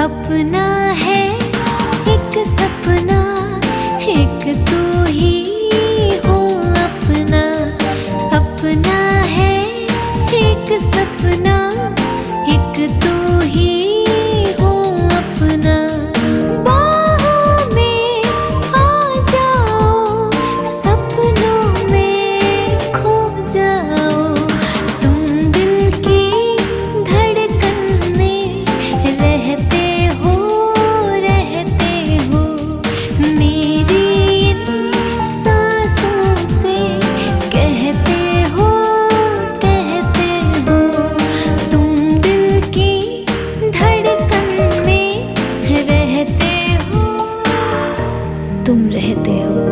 अपना है एक सपना, एक तू ही हो अपना। अपना है एक सपना, एक तू ही हो अपना। बाहों में आ जाओ, सपनों में खो जाओ। तुम दिल की धड़कन में रहते हो, रहते हो। मेरी इन सांसों से कहते हो, कहते हो। तुम दिल की धड़कन में रहते हो, तुम रहते हो।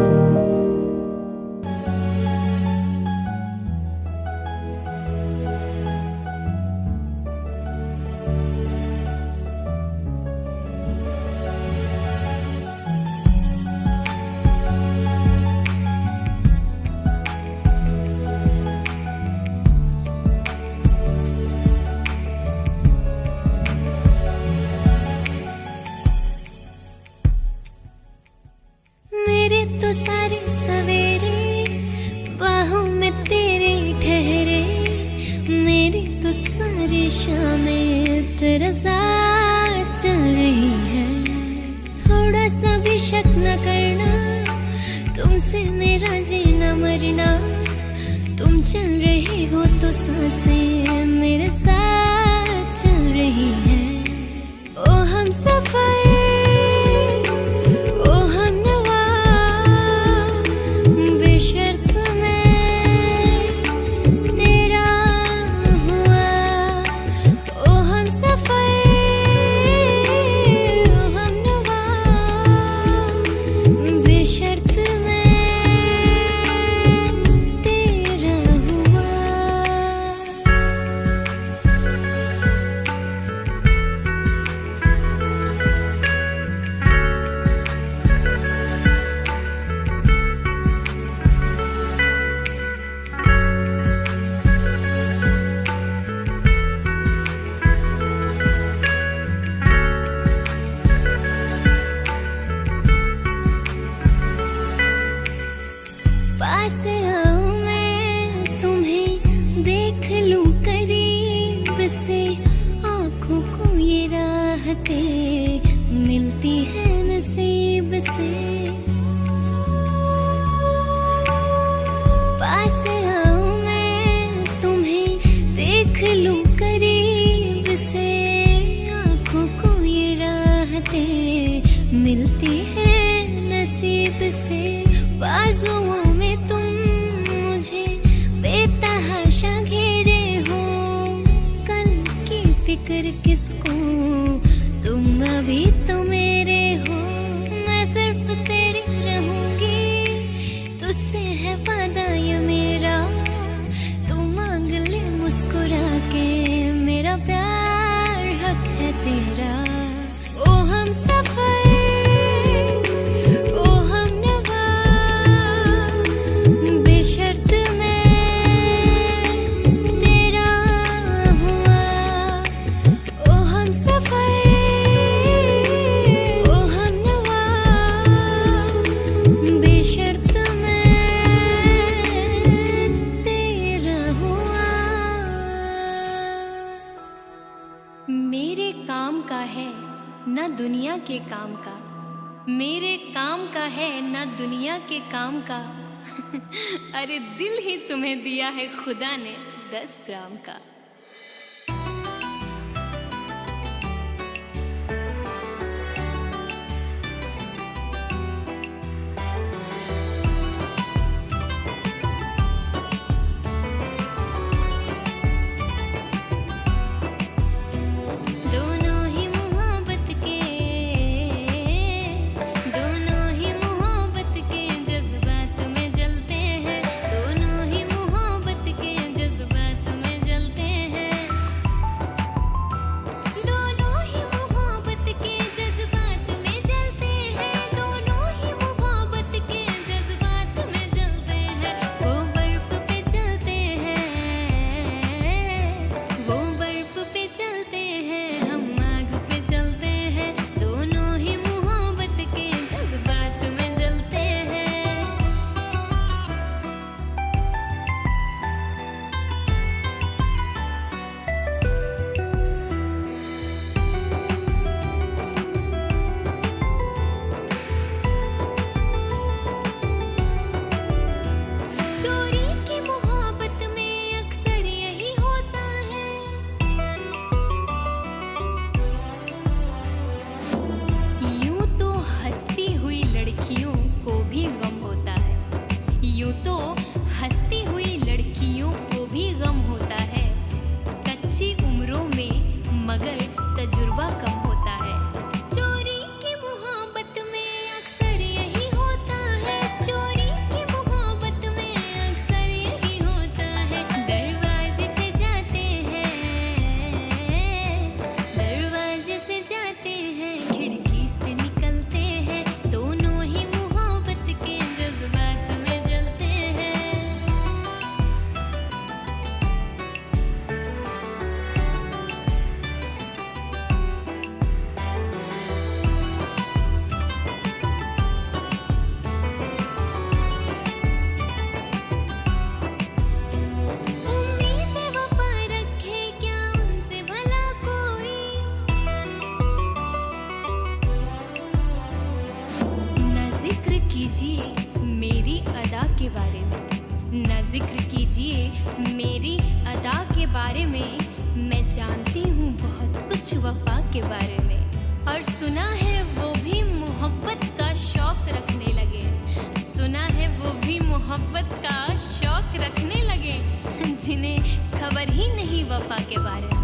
मेरे तो सारे सवेरे बाहों में तेरे ठहरे। मेरी तो सारी शामें तेरा साथ चल रही है। थोड़ा सा भी शक न करना, तुमसे मेरा जीना मरना। तुम चल रही हो तो सांसें मेरे साथ चल रही है। ओ हम सफर, ओ हम नवा, बेशर्त मैं तेरा हुआ। ओ हम सफर, ओ हम नवा, बेशर्त मैं तेरा हुआ। पास आऊं मैं, तुम्हें देख लूं करीब से। आँखों को ये राहतें मिलती है नसीब से। पास आऊं मैं, तुम्हें देख लूं करीब से। आँखों को ये राहतें मिलती है नसीब से। बाजुओं में तुम मुझे बेतहाशा घेरे हो। कल की फिक्र किसको, तुम अभी तो मेरे हो। मैं सिर्फ तेरी रहूंगी, तुझसे है वादा ये मेरा। तू मांग ले मुस्कुरा के, मेरा प्यार हक है तेरा। ओ हम सफर, ओ हम नवा, बेशर्त मैं तेरा हुआ। ओ हम सफर, ओ हम नवा, बेशर्त मैं तेरा हुआ। मेरे काम का है ना दुनिया के काम का। मेरे काम का है ना दुनिया के काम का। अरे दिल ही तुम्हें दिया है खुदा ने 10 ग्राम का। दोनों ही मोहब्बत के, दोनों ही मोहब्बत के जज्बात में जलते हैं। दोनों ही मोहब्बत के जज्बात में जलते कीजिए मेरी अदा के बारे में, ना जिक्र कीजिए मेरी अदा के बारे में। मैं जानती हूँ बहुत कुछ वफा के बारे में, और सुना है वो भी मोहब्बत का शौक रखने लगे। सुना है वो भी मोहब्बत का शौक रखने लगे, जिन्हें खबर ही नहीं वफा के बारे में।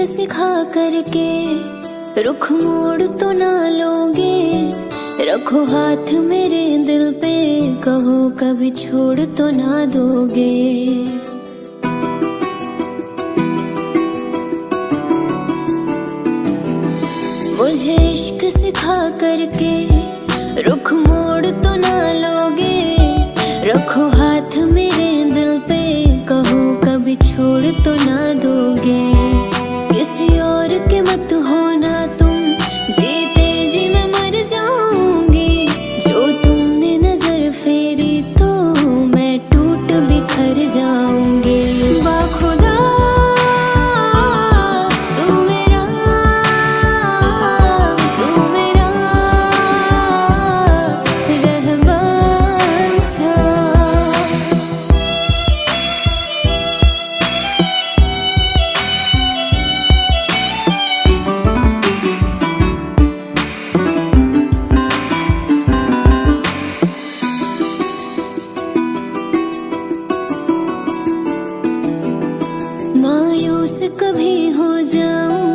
सिखा करके रुख मोड़ तो ना लोगे, रखो हाथ मेरे दिल पे, कहो कभी छोड़ तो ना दोगे। मुझे इश्क सिखा करके रुख मोड़ तो ना लोगे, रखो हाथ मेरे दिल पे, कहो कभी छोड़ तो ना दोगे। किसी और के मत होना तुम, जीते जी मैं मर जाऊंगी। जो तुमने नजर फेरी तो मैं टूट बिखर जाऊंगी। बाखुदा तू मेरा रहमान था। मायूस कभी हो जाऊं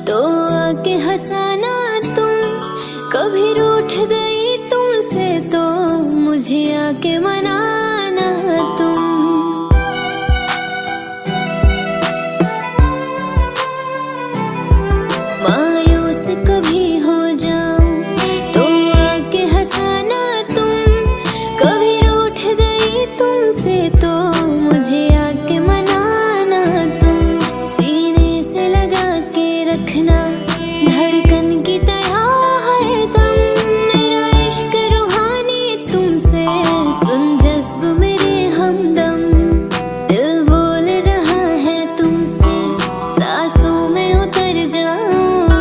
तो आके हंसाना तुम, कभी रूठ गई तुमसे तो मुझे आके मनाना तुम। मायूस कभी हो जाऊं तो आके हंसाना तुम, कभी रूठ गई तुमसे तो मुझे आके मनाना तुम। सीने से लगा के रखना धड़कन की तरह हरदम, मेरा इश्क रूहानी तुमसे सुन जज्ब मेरे हमदम। दिल बोल रहा है तुमसे सांसों में उतर जाऊं,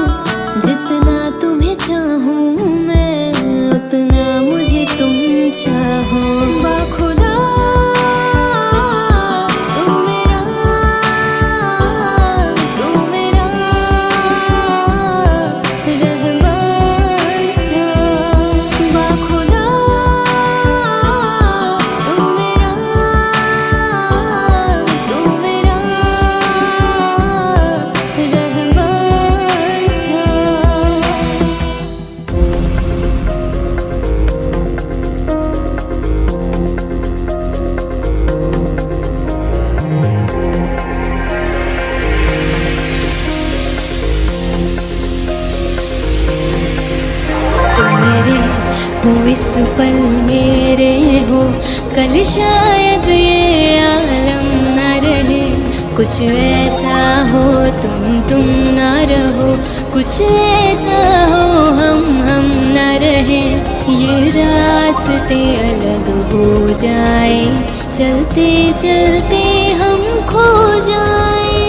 जितना तुम्हें चाहूं मैं उतना मुझे तुम चाहो। बाखुदा तू मेरा रहमान था। बाखुदा तू मेरा रहमान था। तुम मेरे हो इस पल मेरे हो, कल शायद ये आलम न रहे। कुछ ऐसा हो तुम ना रहो, कुछ ऐसा हो हम न रहे। ये रास्ते अलग हो जाए, चलते चलते हम खो जाए।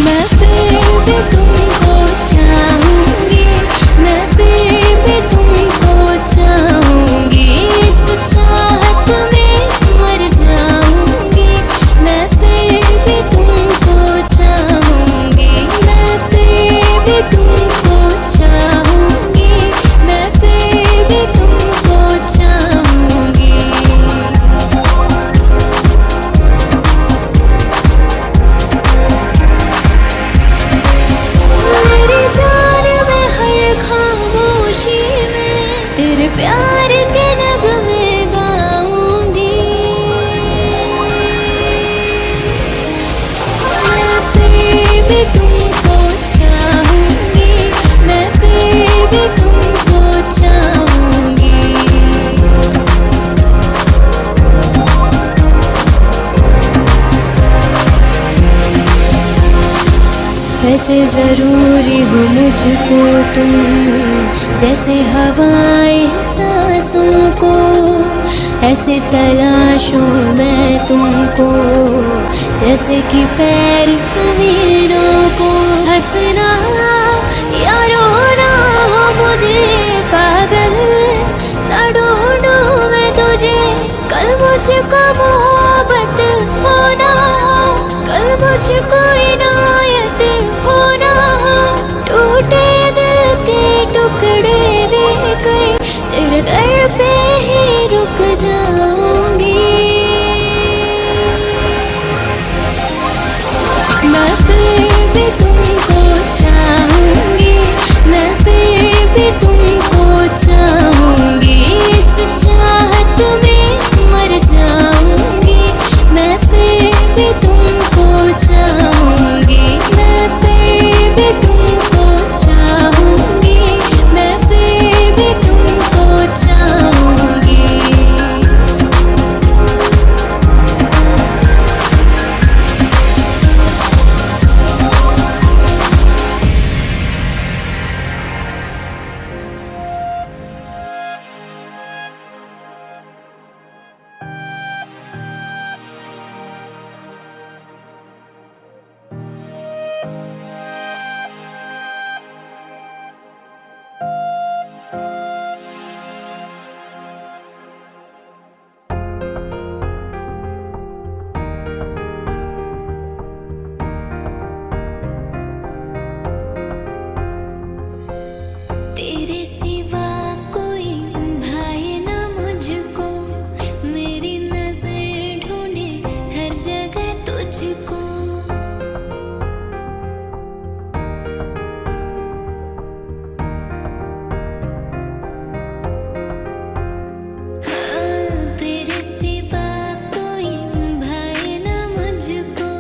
मैं फिर भी तुमको चाहूंगी, मैं फिर भी तुमको चाहूंगी। इस चाहत में मर जाऊंगी, मैं फिर भी तुमको चाहूंगी। मैं फिर भी तुमको चाहूंगी, मैं फिर भी तुमको प्यार के नगमे गाऊंगी। मैं फिर भी तुमको चाहूंगी, मैं फिर भी तुमको चाहूंगी। वैसे जरूरी हो मुझको तुम, जैसे हवाएं सांसों को, ऐसे तलाशूं मैं तुमको, जैसे कि पैर ज़मीनों को। हंसना या रोना हो मुझे पागल सा ढूंढूं मैं तुझे। कल मुझको मोहब्बत होना हो, कल मुझको इनायत होना हो। टूटे दिल के टुकड़े देकर तेरे दर पे ही रुक जाऊंगी। मैं फिर भी तुमको चाहूंगी, मैं फिर भी तुमको चाहूंगी। इस चाहत में मर जाऊंगी, मैं फिर भी तुमको चाहूंगी। मैं फिर भी तुमको चाहूंगी, मैं फिर भी तुमको चाहूंगी। तेरे सिवा कोई भाए ना मुझको, मेरी नजर ढूंढे हर जगह तुझको। हाँ, तेरे सिवा कोई भाए ना मुझको,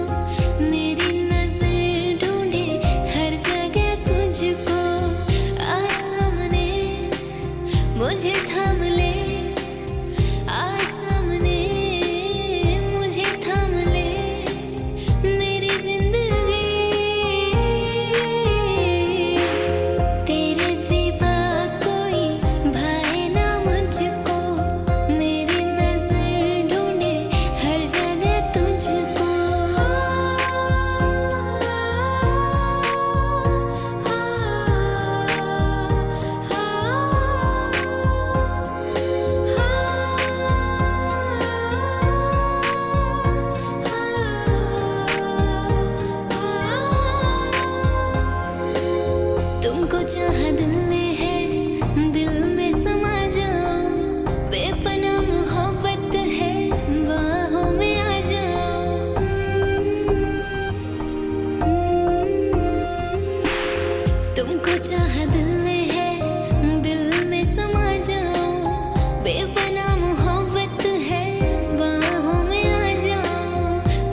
मेरी नजर ढूंढे हर जगह तुझको। आसामने मुझे थाम ले, आसामने मुझे थाम ले, मेरी जिंदगी। तेरे सिवा कोई भाए ना मुझको, मेरी नजर ढूंढे हर जगह तुझको। तुमको चाहा दिल ने है, दिल में समा जाओ। बेपनाह मोहब्बत है, बाहों में आ जाओ। तुमको चाहा दिल ने है, दिल में समा जाओ। बेपनाह मोहब्बत है, बाहों में आ जाओ।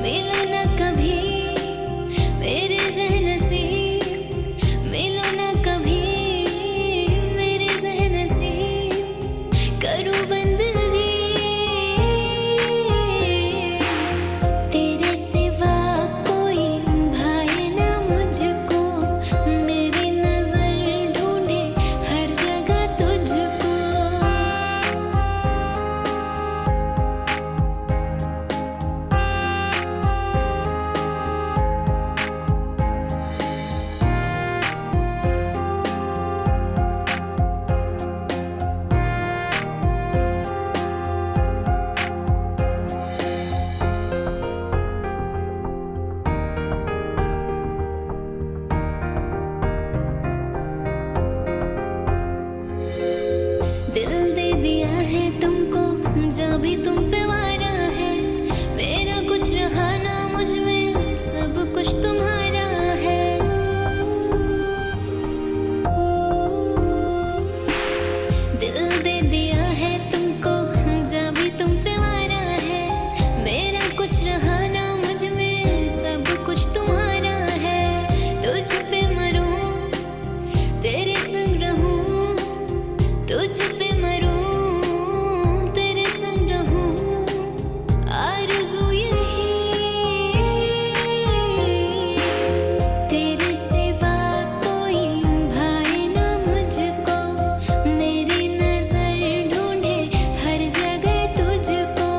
मिलो ना कभी मेरे ज़हन से, मिलो ना कभी मेरे ज़हन से। करूँ बंदगी तेरे सिवा कोई भाए ना मुझको, मेरी नजर ढूंढे हर जगह तुझको। दिल दे दिया है तुमको, जब भी तुम पे वारा है। मेरा कुछ रहा ना मुझ में, सब कुछ तुम्हारा है। दिल दे दिया तुझ पे मरूं, तेरे संग रहूं, आरज़ू यही। तेरे सिवा कोई भाए ना मुझको, मेरी नजर ढूंढे हर जगह तुझको।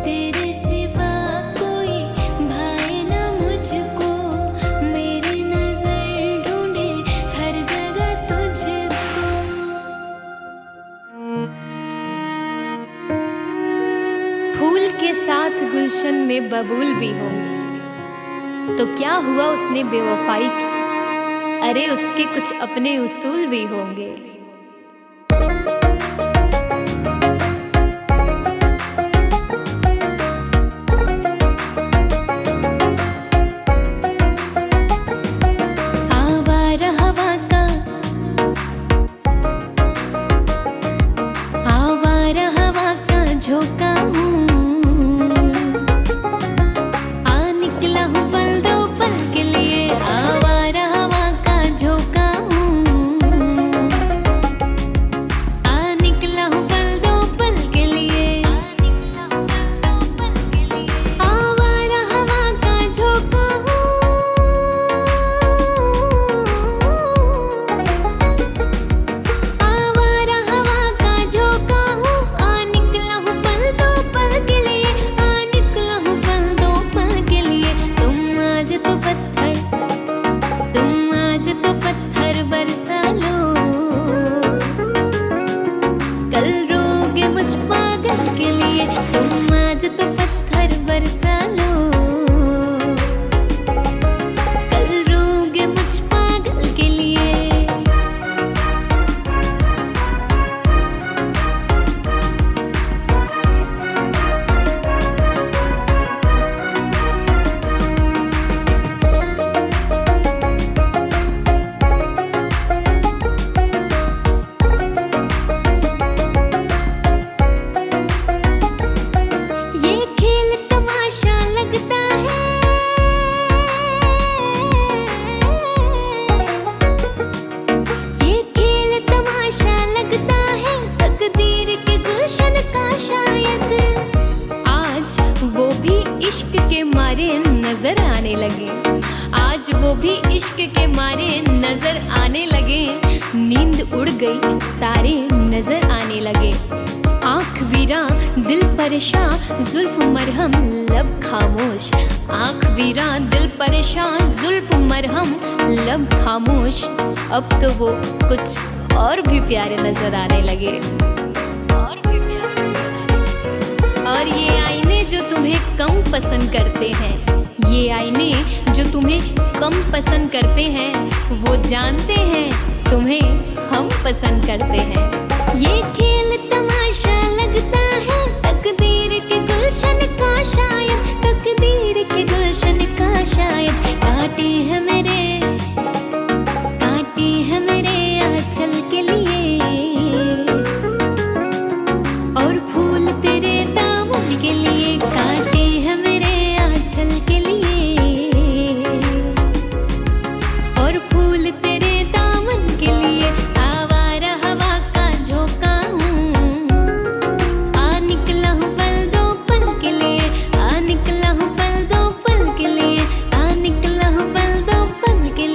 तेरे सिवा कोई भाए ना मुझको, मेरी नजर ढूंढे हर जगह तुझको। फूल के साथ गुलशन में बबूल भी हो, तो क्या हुआ उसने बेवफाई की? अरे उसके कुछ अपने उसूल भी होंगे। आवारा हवा का, आवारा हवा का झोंका हूँ, आ निकला हूँ पल दो पल के लिए। आवारा हवा का झोंका हूँ, आ निकला हूँ पल दो पल के लिए। आवारा हवा का झोंका हूँ, आवारा हवा का झोंका हूँ, आ निकला हूँ पल दो पल के लिए। आ निकला हूँ पल दो पल के लिए। तुम आज तो पत्थर, तुम आज तो पत्थर बरसा लो, कल रोगे मुझ पागल के लिए। तुम आज तो पत्थर बरसा लो, कल रोगे मुझ पागल के लिए। ये खेल तमाशा लगता है, ये खेल तमाशा लगता है, तकदीर के गुलशन का शायद। आज वो भी इश्क के मारे नजर आने लगे, आज वो भी इश्क के मारे नजर आने लगे। नींद उड़ गई, तारे नजर आने लगे। आँख वीरा दिल परेशान, जुल्फ मरहम लब खामोश। आँख वीरा दिल परेशान, जुल्फ मरहम लब खामोश। अब तो वो कुछ और भी प्यारे नजर आने लगे। और ये आईने जो तुम्हें कम पसंद करते हैं, ये आईने जो तुम्हें कम पसंद करते हैं, वो जानते हैं तुम्हें हम पसंद करते हैं। ये खेल तमाशा लगता है, तकदीर के गुलशन का शायद, तकदीर के गुलशन का शायद। काटे हैं मेरे, काटे हैं मेरे आंचल के लिए, और फूल तेरे दामन के लिए। काटे हैं मेरे आंचल के लिए, और फूल तेरे दामन के लिए। आवारा हवा का झोंका हूँ, आ निकला हूँ पल दो पल के लिए। आ निकला हूँ पल दो पल के लिए। आ निकला हूँ पल दो पल के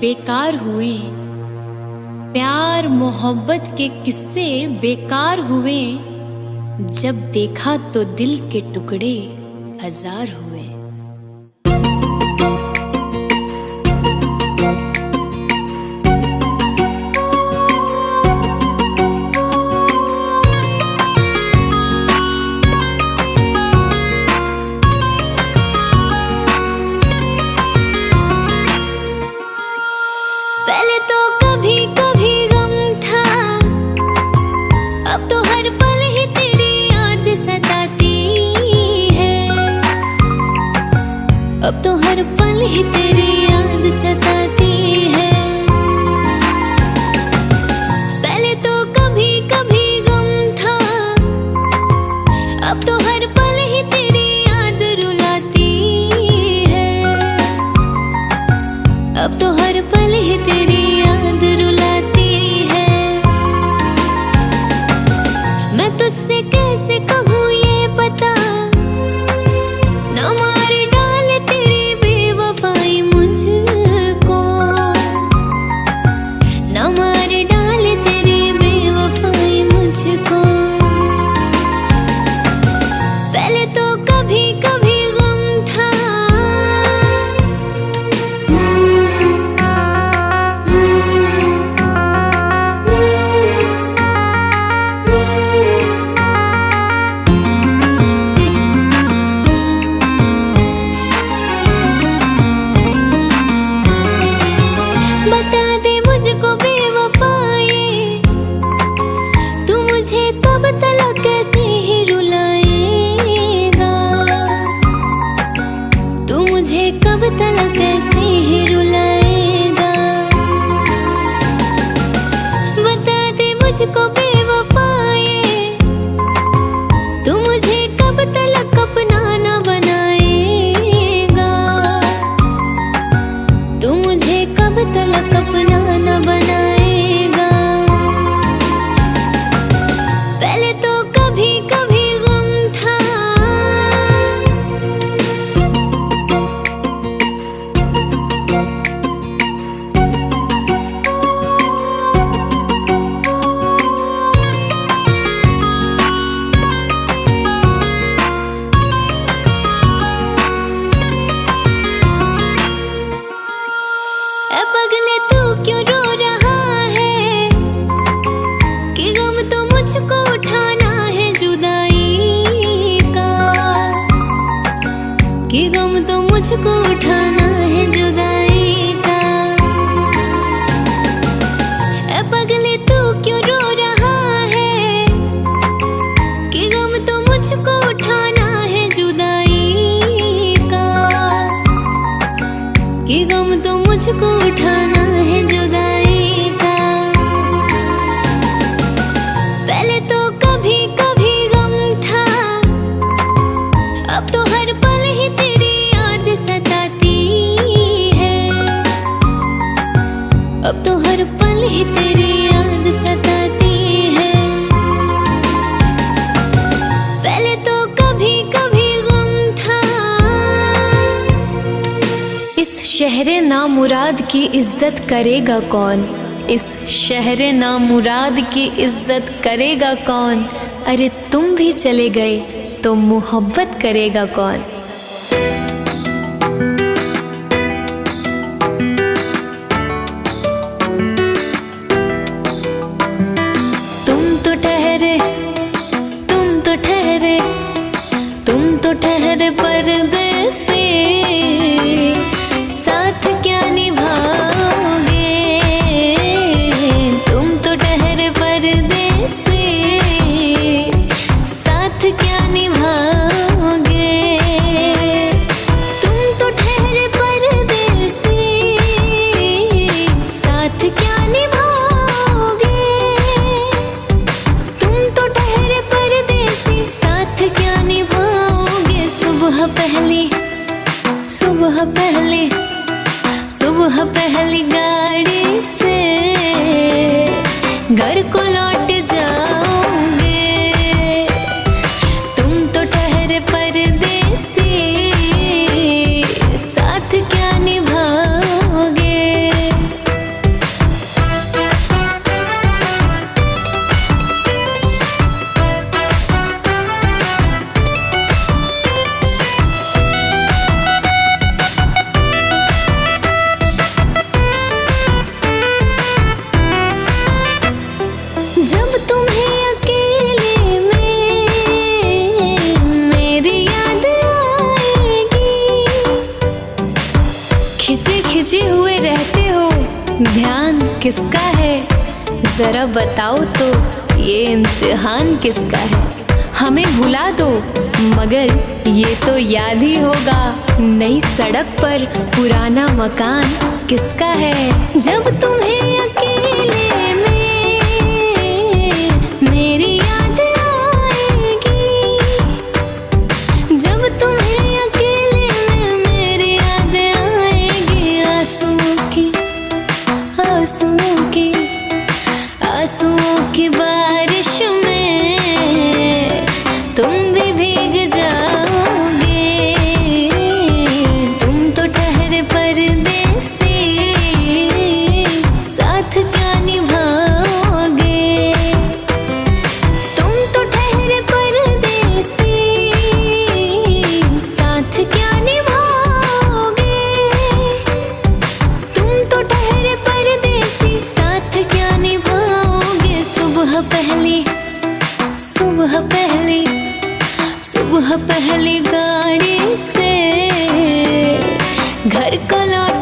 बेकार हुए, प्यार मोहब्बत के किस्से बेकार हुए, जब देखा तो दिल के टुकड़े हजार हुए। पहले तो कभी कभी गम था, अब तो हर पल ही तेरी याद सताती है, अब तो हर पल ही तेरी याद सताती है। पहले तो कभी कभी गम था, अब तो हर पल ही तेरी याद रुलाती है, अब तो हर पल ही तेरी याद रुलाती है। मैं तुझसे कैसे कहूँ ये पता, ना मार डाले तेरी बेवफाई मुझको, ना मार डाले तेरी बेवफाई मुझको। पहले तो कभी कभी गम था, बता दे मुझको बेवफाए, तू मुझे कब तलक कैसे ही रुलाएगा, तू मुझे कब तलक कैसे ही रुलाएगा। बता दे मुझको बेवफाए, तू मुझे कब तलक अपना न बनाएगा, तू मुझे कब तलक अपना न बनाएगा। पहले तो कभी कभी गम था, ए पगले तू क्यों रो रहा है, कि गम तो मुझको उठाना है जुदाई का, कि गम तो मुझको उठाना है जुदाई का। ए पगले तू क्यों रो रहा है, कि गम तो मुझको उठाना है जुदाई का, कि गम तो मुझको उठाना है जुदाई का। पहले तो कभी कभी गम था, अब तो हर पल ही तेरी याद सताती है, अब तो हर पल ही तेरी याद सताती है। पहले तो कभी कभी गम था, इस शहरे नामुराद की इज्जत करेगा कौन, इस शहरे नामुराद की इज्जत करेगा कौन, अरे तुम भी चले गए तो मोहब्बत करेगा कौन। तुम तो ठहरे, तुम तो ठहरे, तुम तो ठहरे परदेसी, साथ क्या निभाओगे, तुम तो ठहरे परदेसी, साथ क्या निभाओगे, तुम तो ठहरे परदेसी, साथ क्या निभाओगे, तुम तो ठहरे परदेसी, साथ क्या निभाओगे। सुबह पहली, सुबह पहली, सुबह पहली गाड़ी से घर को लौट जाओगे, तुम तो ठहरे परदेसी, साथ क्या निभाओगे। ध्यान किसका है जरा बताओ तो, ये इम्तिहान किसका है? हमें भुला दो मगर ये तो याद ही होगा, नई सड़क पर पुराना मकान किसका है? जब तुम्हें अकेले में मेरी याद आएगी, जब तुम्हें अकेले में मेरी याद आएगी, आंसुओं की बारिश में तुम भी भीग जाओगे। तुम तो ठहरे परदेसी, साथ क्या निभाओगे? तुम तो ठहरे परदेसी, साथ क्या निभाओगे? तुम तो ठहरे परदेसी, साथ क्या निभाओगे? सुबह पहली गाड़ी से घर को लौट